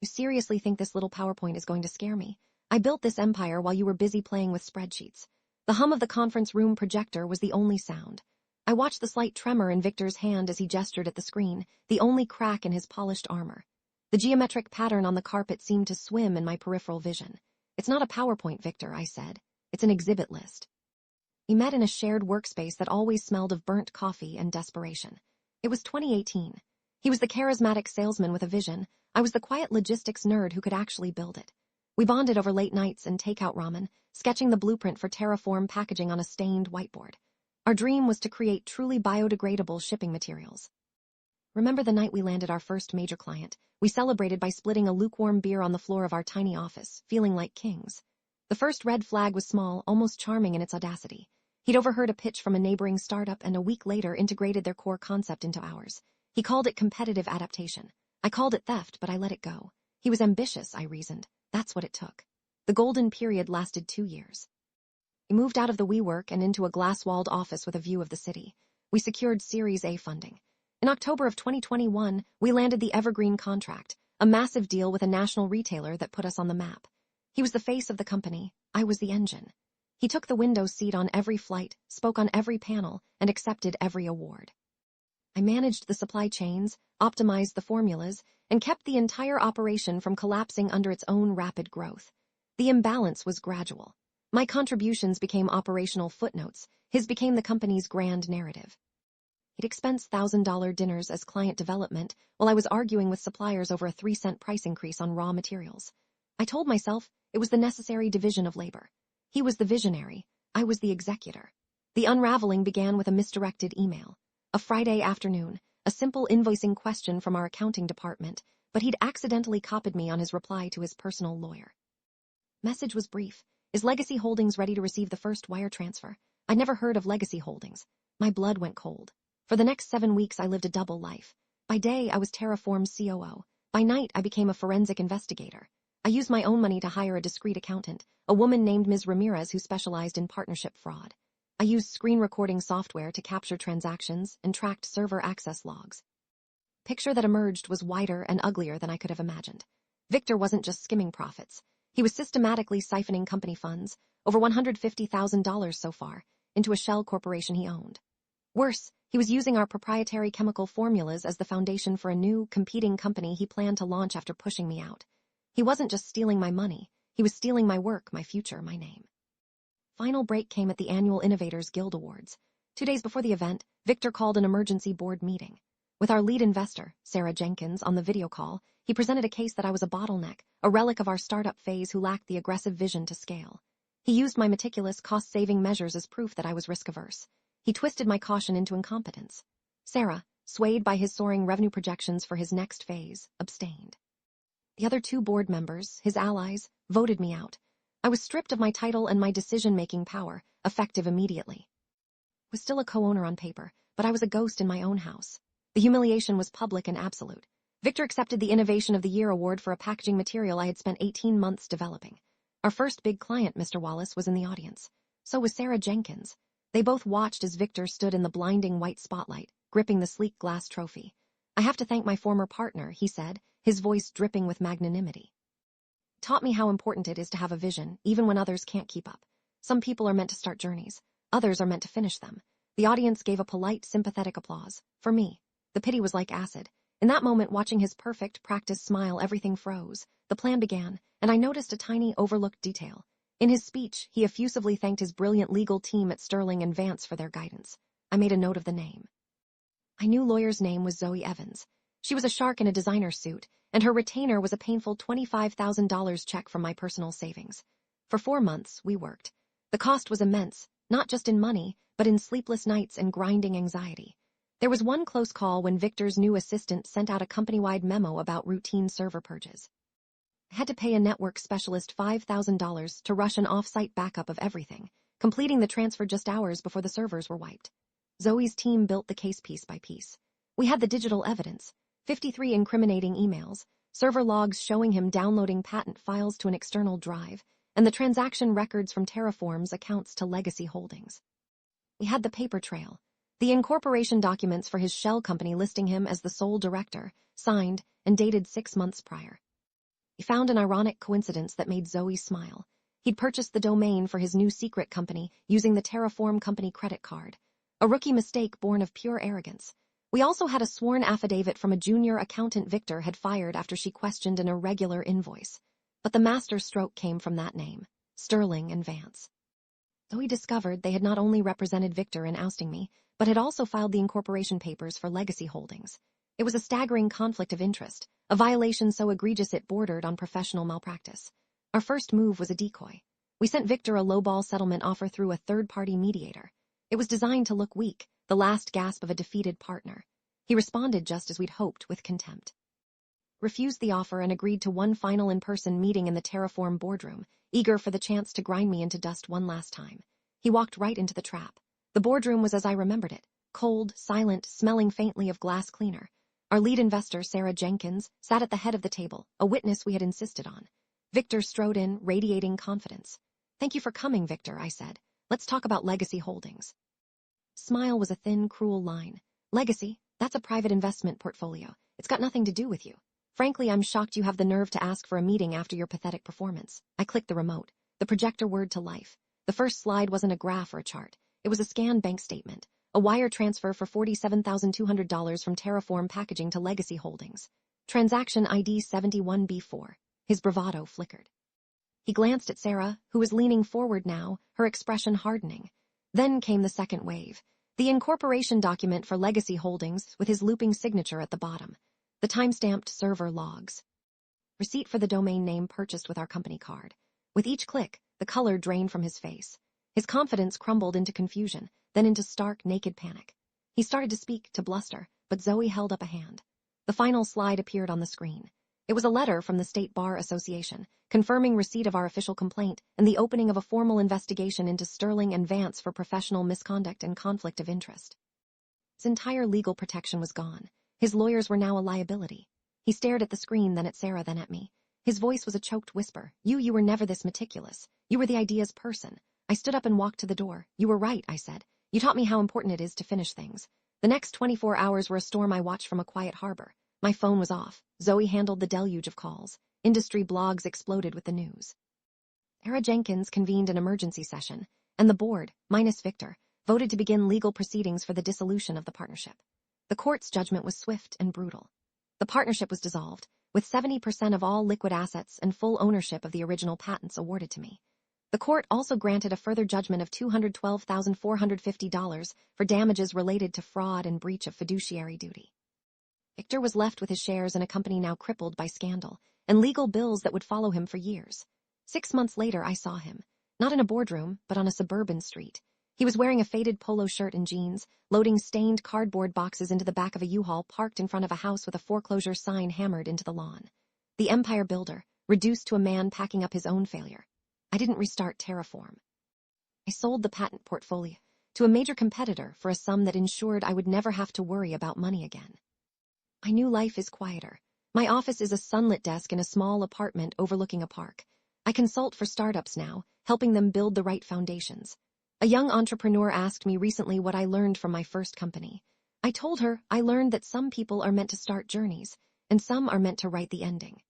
You seriously think this little PowerPoint is going to scare me? I built this empire while you were busy playing with spreadsheets. The hum of the conference room projector was the only sound. I watched the slight tremor in Victor's hand as he gestured at the screen, the only crack in his polished armor. The geometric pattern on the carpet seemed to swim in my peripheral vision. It's not a PowerPoint, Victor, I said. It's an exhibit list. We met in a shared workspace that always smelled of burnt coffee and desperation. It was 2018. He was the charismatic salesman with a vision. I was the quiet logistics nerd who could actually build it. We bonded over late nights and takeout ramen, sketching the blueprint for Terraform packaging on a stained whiteboard. Our dream was to create truly biodegradable shipping materials. Remember the night we landed our first major client? We celebrated by splitting a lukewarm beer on the floor of our tiny office, feeling like kings. The first red flag was small, almost charming in its audacity. He'd overheard a pitch from a neighboring startup and a week later integrated their core concept into ours. He called it competitive adaptation. I called it theft, but I let it go. He was ambitious, I reasoned. That's what it took. The golden period lasted 2 years. We moved out of the WeWork and into a glass-walled office with a view of the city. We secured Series A funding. In October of 2021, we landed the Evergreen contract, a massive deal with a national retailer that put us on the map. He was the face of the company. I was the engine. He took the window seat on every flight, spoke on every panel, and accepted every award. I managed the supply chains, optimized the formulas, and kept the entire operation from collapsing under its own rapid growth. The imbalance was gradual. My contributions became operational footnotes. His became the company's grand narrative. He'd expense $1,000 dinners as client development while I was arguing with suppliers over a 3-cent price increase on raw materials. I told myself it was the necessary division of labor. He was the visionary. I was the executor. The unraveling began with a misdirected email. A Friday afternoon, a simple invoicing question from our accounting department, but he'd accidentally copied me on his reply to his personal lawyer. Message was brief. Is Legacy Holdings ready to receive the first wire transfer? I'd never heard of Legacy Holdings. My blood went cold. For the next 7 weeks, I lived a double life. By day, I was Terraform's COO. By night, I became a forensic investigator. I used my own money to hire a discreet accountant, a woman named Ms. Ramirez who specialized in partnership fraud. I used screen recording software to capture transactions and tracked server access logs. Picture that emerged was wider and uglier than I could have imagined. Victor wasn't just skimming profits. He was systematically siphoning company funds, over $150,000 so far, into a shell corporation he owned. Worse, he was using our proprietary chemical formulas as the foundation for a new, competing company he planned to launch after pushing me out. He wasn't just stealing my money, he was stealing my work, my future, my name. Final break came at the annual Innovators Guild Awards. 2 days before the event, Victor called an emergency board meeting. With our lead investor, Sarah Jenkins, on the video call, he presented a case that I was a bottleneck, a relic of our startup phase who lacked the aggressive vision to scale. He used my meticulous cost-saving measures as proof that I was risk-averse. He twisted my caution into incompetence. Sarah, swayed by his soaring revenue projections for his next phase, abstained. The other 2 board members, his allies, voted me out. I was stripped of my title and my decision-making power, effective immediately. I was still a co-owner on paper, but I was a ghost in my own house. The humiliation was public and absolute. Victor accepted the Innovation of the Year award for a packaging material I had spent 18 months developing. Our first big client, Mr. Wallace, was in the audience. So was Sarah Jenkins. They both watched as Victor stood in the blinding white spotlight, gripping the sleek glass trophy. I have to thank my former partner, he said, his voice dripping with magnanimity. Taught me how important it is to have a vision, even when others can't keep up. Some people are meant to start journeys. Others are meant to finish them. The audience gave a polite, sympathetic applause. For me, the pity was like acid. In that moment, watching his perfect, practiced smile, everything froze. The plan began, and I noticed a tiny, overlooked detail. In his speech, he effusively thanked his brilliant legal team at Sterling and Vance for their guidance. I made a note of the name. I knew lawyer's name was Zoe Evans. She was a shark in a designer suit, and her retainer was a painful $25,000 check from my personal savings. For 4 months, we worked. The cost was immense, not just in money, but in sleepless nights and grinding anxiety. There was one close call when Victor's new assistant sent out a company-wide memo about routine server purges. I had to pay a network specialist $5,000 to rush an off-site backup of everything, completing the transfer just hours before the servers were wiped. Zoe's team built the case piece by piece. We had the digital evidence, 53 incriminating emails, server logs showing him downloading patent files to an external drive, and the transaction records from Terraform's accounts to Legacy Holdings. We had the paper trail, the incorporation documents for his shell company listing him as the sole director, signed and dated 6 months prior. He found an ironic coincidence that made Zoe smile. He'd purchased the domain for his new secret company using the Terraform company credit card. A rookie mistake born of pure arrogance. We also had a sworn affidavit from a junior accountant Victor had fired after she questioned an irregular invoice. But the master stroke came from that name, Sterling and Vance. Zoe discovered they had not only represented Victor in ousting me, but had also filed the incorporation papers for Legacy Holdings. It was a staggering conflict of interest, a violation so egregious it bordered on professional malpractice. Our first move was a decoy. We sent Victor a lowball settlement offer through a third-party mediator. It was designed to look weak, the last gasp of a defeated partner. He responded just as we'd hoped, with contempt. Refused the offer and agreed to one final in-person meeting in the Terraform boardroom, eager for the chance to grind me into dust one last time. He walked right into the trap. The boardroom was as I remembered it, cold, silent, smelling faintly of glass cleaner. Our lead investor, Sarah Jenkins, sat at the head of the table, a witness we had insisted on. Victor strode in, radiating confidence. "Thank you for coming, Victor," I said. "Let's talk about Legacy Holdings." Smile was a thin, cruel line. "Legacy? That's a private investment portfolio. It's got nothing to do with you. Frankly, I'm shocked you have the nerve to ask for a meeting after your pathetic performance." I clicked the remote. The projector whirred to life. The first slide wasn't a graph or a chart. It was a scanned bank statement. A wire transfer for $47,200 from Terraform Packaging to Legacy Holdings. Transaction ID 71B4. His bravado flickered. He glanced at Sarah, who was leaning forward now, her expression hardening. Then came the second wave. The incorporation document for Legacy Holdings, with his looping signature at the bottom. The time-stamped server logs. Receipt for the domain name purchased with our company card. With each click, the color drained from his face. His confidence crumbled into confusion, then into stark, naked panic. He started to speak, to bluster, but Zoe held up a hand. The final slide appeared on the screen. It was a letter from the State Bar Association, confirming receipt of our official complaint and the opening of a formal investigation into Sterling and Vance for professional misconduct and conflict of interest. His entire legal protection was gone. His lawyers were now a liability. He stared at the screen, then at Sarah, then at me. His voice was a choked whisper. You were never this meticulous. You were the idea's person." I stood up and walked to the door. "You were right," I said. "You taught me how important it is to finish things." The next 24 hours were a storm I watched from a quiet harbor. My phone was off. Zoe handled the deluge of calls. Industry blogs exploded with the news. Sarah Jenkins convened an emergency session, and the board, minus Victor, voted to begin legal proceedings for the dissolution of the partnership. The court's judgment was swift and brutal. The partnership was dissolved, with 70% of all liquid assets and full ownership of the original patents awarded to me. The court also granted a further judgment of $212,450 for damages related to fraud and breach of fiduciary duty. Victor was left with his shares in a company now crippled by scandal, and legal bills that would follow him for years. 6 months later, I saw him, not in a boardroom, but on a suburban street. He was wearing a faded polo shirt and jeans, loading stained cardboard boxes into the back of a U-Haul parked in front of a house with a foreclosure sign hammered into the lawn. The empire builder, reduced to a man packing up his own failure. I didn't restart Terraform. I sold the patent portfolio to a major competitor for a sum that ensured I would never have to worry about money again. My new life is quieter. My office is a sunlit desk in a small apartment overlooking a park. I consult for startups now, helping them build the right foundations. A young entrepreneur asked me recently what I learned from my first company. I told her I learned that some people are meant to start journeys, and some are meant to write the ending.